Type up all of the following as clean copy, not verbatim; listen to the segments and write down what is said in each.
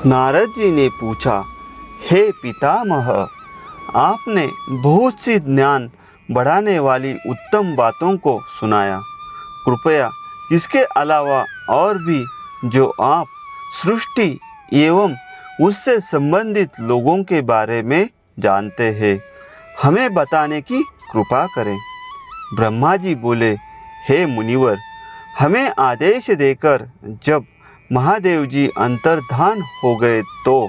नारद जी ने पूछा, हे पितामह, आपने बहुत सी ज्ञान बढ़ाने वाली उत्तम बातों को सुनाया। कृपया इसके अलावा और भी जो आप सृष्टि एवं उससे संबंधित लोगों के बारे में जानते हैं, हमें बताने की कृपा करें। ब्रह्मा जी बोले, हे मुनिवर, हमें आदेश देकर जब महादेव जी अंतर्धान हो गए तो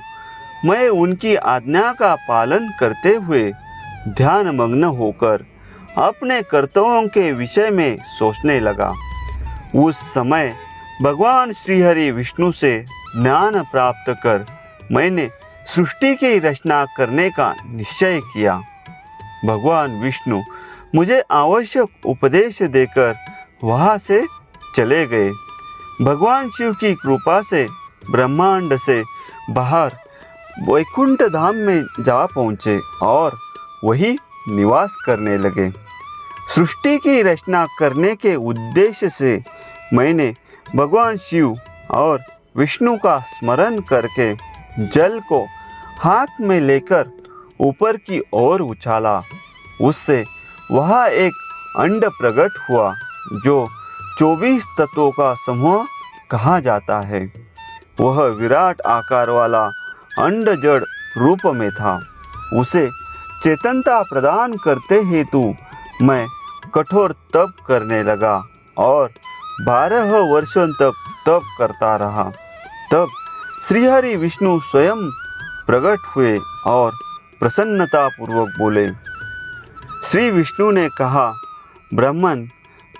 मैं उनकी आज्ञा का पालन करते हुए ध्यान मग्न होकर अपने कर्तव्यों के विषय में सोचने लगा। उस समय भगवान श्रीहरि विष्णु से ज्ञान प्राप्त कर मैंने सृष्टि की रचना करने का निश्चय किया। भगवान विष्णु मुझे आवश्यक उपदेश देकर वहाँ से चले गए। भगवान शिव की कृपा से ब्रह्मांड से बाहर वैकुंठ धाम में जा पहुँचे और वही निवास करने लगे। सृष्टि की रचना करने के उद्देश्य से मैंने भगवान शिव और विष्णु का स्मरण करके जल को हाथ में लेकर ऊपर की ओर उछाला। उससे वहाँ एक अंड प्रकट हुआ जो 24 तत्वों का समूह कहा जाता है। वह विराट आकार वाला अंड जड़ रूप में था। उसे चेतनता प्रदान करते हेतु मैं कठोर तप करने लगा और 12 वर्षों तक तप करता रहा। तब श्रीहरि विष्णु स्वयं प्रकट हुए और प्रसन्नता पूर्वक बोले। श्री विष्णु ने कहा, ब्राह्मण,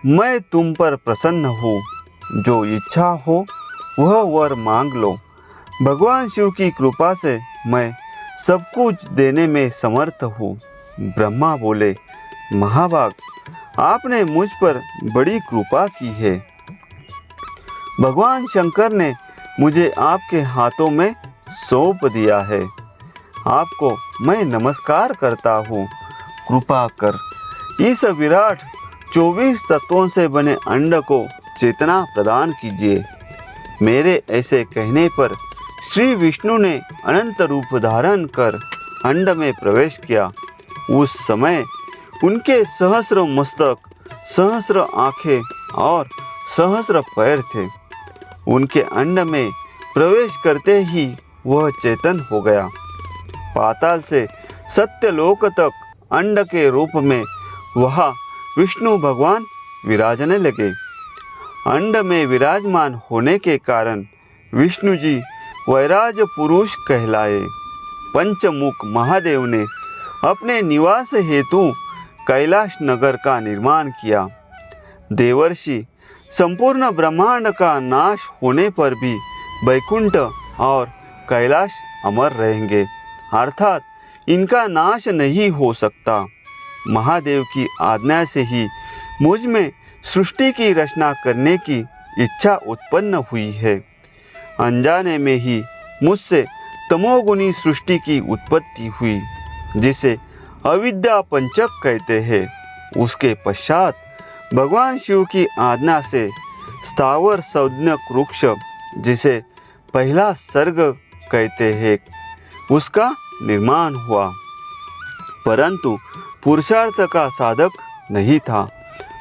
मैं तुम पर प्रसन्न हूँ। जो इच्छा हो वह वर मांग लो। भगवान शिव की कृपा से मैं सब कुछ देने में समर्थ हूँ। ब्रह्मा बोले, महाभाग, आपने मुझ पर बड़ी कृपा की है। भगवान शंकर ने मुझे आपके हाथों में सौंप दिया है। आपको मैं नमस्कार करता हूँ। कृपा कर इस विराट 24 तत्वों से बने अंड को चेतना प्रदान कीजिए। मेरे ऐसे कहने पर श्री विष्णु ने अनंत रूप धारण कर अंड में प्रवेश किया। उस समय उनके सहस्र मस्तक, सहस्र आँखें और सहस्र पैर थे। उनके अंड में प्रवेश करते ही वह चेतन हो गया। पाताल से सत्यलोक तक अंड के रूप में वहाँ विष्णु भगवान विराजने लगे। अंड में विराजमान होने के कारण विष्णु जी वैराज पुरुष कहलाए। पंचमुख महादेव ने अपने निवास हेतु कैलाश नगर का निर्माण किया। देवर्षि संपूर्ण ब्रह्मांड का नाश होने पर भी वैकुंठ और कैलाश अमर रहेंगे, अर्थात इनका नाश नहीं हो सकता। महादेव की आज्ञा से ही मुझ में सृष्टि की रचना करने की इच्छा उत्पन्न हुई है। अनजाने में ही मुझसे तमोगुणी सृष्टि की उत्पत्ति हुई, जिसे अविद्या पंचक कहते हैं। उसके पश्चात भगवान शिव की आज्ञा से स्थावर संज्ञक वृक्ष, जिसे पहला सर्ग कहते हैं, उसका निर्माण हुआ, परंतु पुरुषार्थ का साधक नहीं था।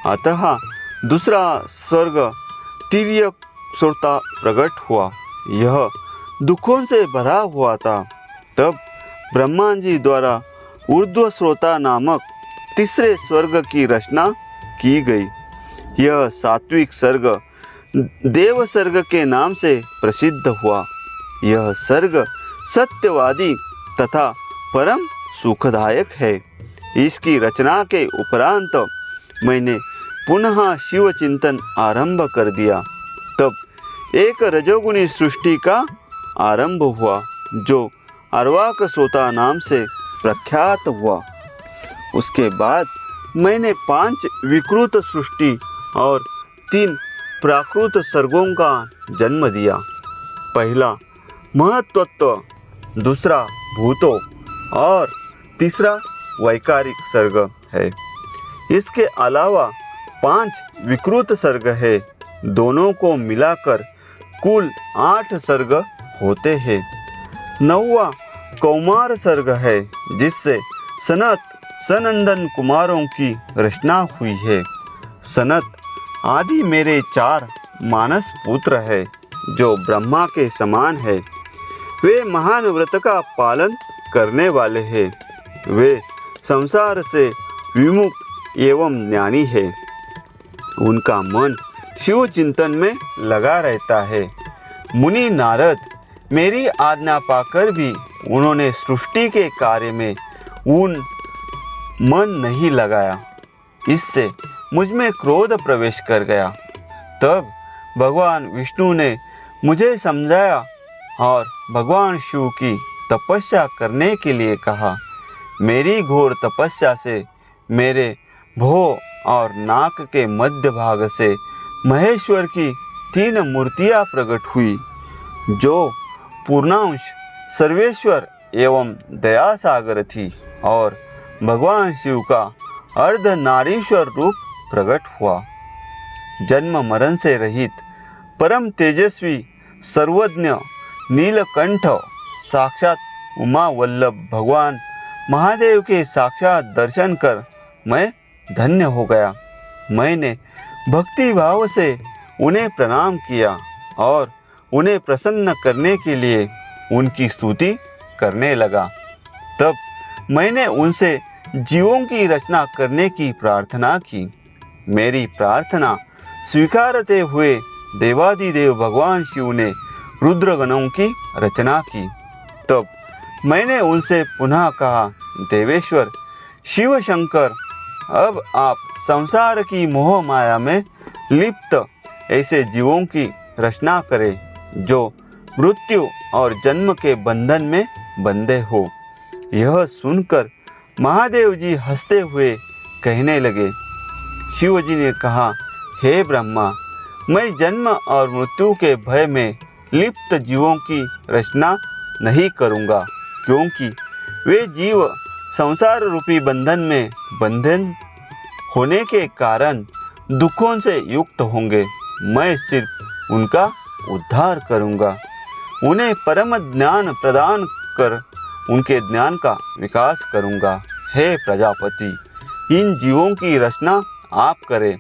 अतः दूसरा स्वर्ग तिर्यक श्रोता प्रकट हुआ। यह दुखों से भरा हुआ था। तब ब्रह्मा जी द्वारा ऊर्ध्व श्रोता नामक तीसरे स्वर्ग की रचना की गई। यह सात्विक स्वर्ग देव स्वर्ग के नाम से प्रसिद्ध हुआ। यह स्वर्ग सत्यवादी तथा परम सुखदायक है। इसकी रचना के उपरांत मैंने पुनः शिव चिंतन आरंभ कर दिया। तब एक रजोगुणी सृष्टि का आरंभ हुआ, जो अर्वाक श्रोता नाम से प्रख्यात हुआ। उसके बाद मैंने 5 विकृत सृष्टि और 3 प्राकृत सर्गों का जन्म दिया। पहला महत्त्व, दूसरा भूतों और तीसरा वैकारिक सर्ग है। इसके अलावा 5 विकृत सर्ग है। दोनों को मिलाकर कुल 8 सर्ग होते हैं। 9वां कौमार सर्ग है, जिससे सनत सनंदन कुमारों की रचना हुई है। सनत आदि मेरे 4 मानस पुत्र है, जो ब्रह्मा के समान है। वे महान व्रत का पालन करने वाले हैं। वे संसार से विमुख एवं ज्ञानी है। उनका मन शिव चिंतन में लगा रहता है। मुनि नारद मेरी आज्ञा पाकर भी उन्होंने सृष्टि के कार्य में मन नहीं लगाया। इससे मुझ में क्रोध प्रवेश कर गया। तब भगवान विष्णु ने मुझे समझाया और भगवान शिव की तपस्या करने के लिए कहा। मेरी घोर तपस्या से मेरे भौं और नाक के मध्य भाग से महेश्वर की 3 मूर्तियां प्रकट हुई, जो पूर्णांश सर्वेश्वर एवं दया सागर थी, और भगवान शिव का अर्धनारीश्वर रूप प्रकट हुआ। जन्म मरण से रहित परम तेजस्वी सर्वज्ञ नीलकंठ साक्षात उमा वल्लभ भगवान महादेव के साक्षात दर्शन कर मैं धन्य हो गया। मैंने भक्ति भाव से उन्हें प्रणाम किया और उन्हें प्रसन्न करने के लिए उनकी स्तुति करने लगा। तब मैंने उनसे जीवों की रचना करने की प्रार्थना की। मेरी प्रार्थना स्वीकारते हुए देवादिदेव भगवान शिव ने रुद्रगणों की रचना की। तब मैंने उनसे पुनः कहा, देवेश्वर शिव शंकर, अब आप संसार की मोह माया में लिप्त ऐसे जीवों की रचना करें जो मृत्यु और जन्म के बंधन में बंधे हो। यह सुनकर महादेव जी हंसते हुए कहने लगे। शिव जी ने कहा, हे ब्रह्मा, मैं जन्म और मृत्यु के भय में लिप्त जीवों की रचना नहीं करूँगा, क्योंकि वे जीव संसार रूपी बंधन में बंधन होने के कारण दुखों से युक्त होंगे। मैं सिर्फ उनका उद्धार करूँगा, उन्हें परम ज्ञान प्रदान कर उनके ज्ञान का विकास करूँगा। हे प्रजापति, इन जीवों की रचना आप करें।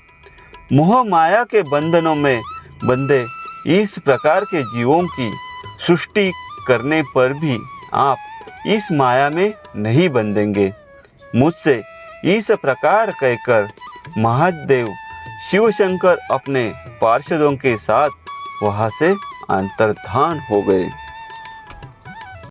मोह माया के बंधनों में बंधे इस प्रकार के जीवों की सृष्टि करने पर भी आप इस माया में नहीं बंधेंगे। मुझसे इस प्रकार कहकर महादेव शिवशंकर अपने पार्षदों के साथ वहाँ से अंतर्धान हो गए।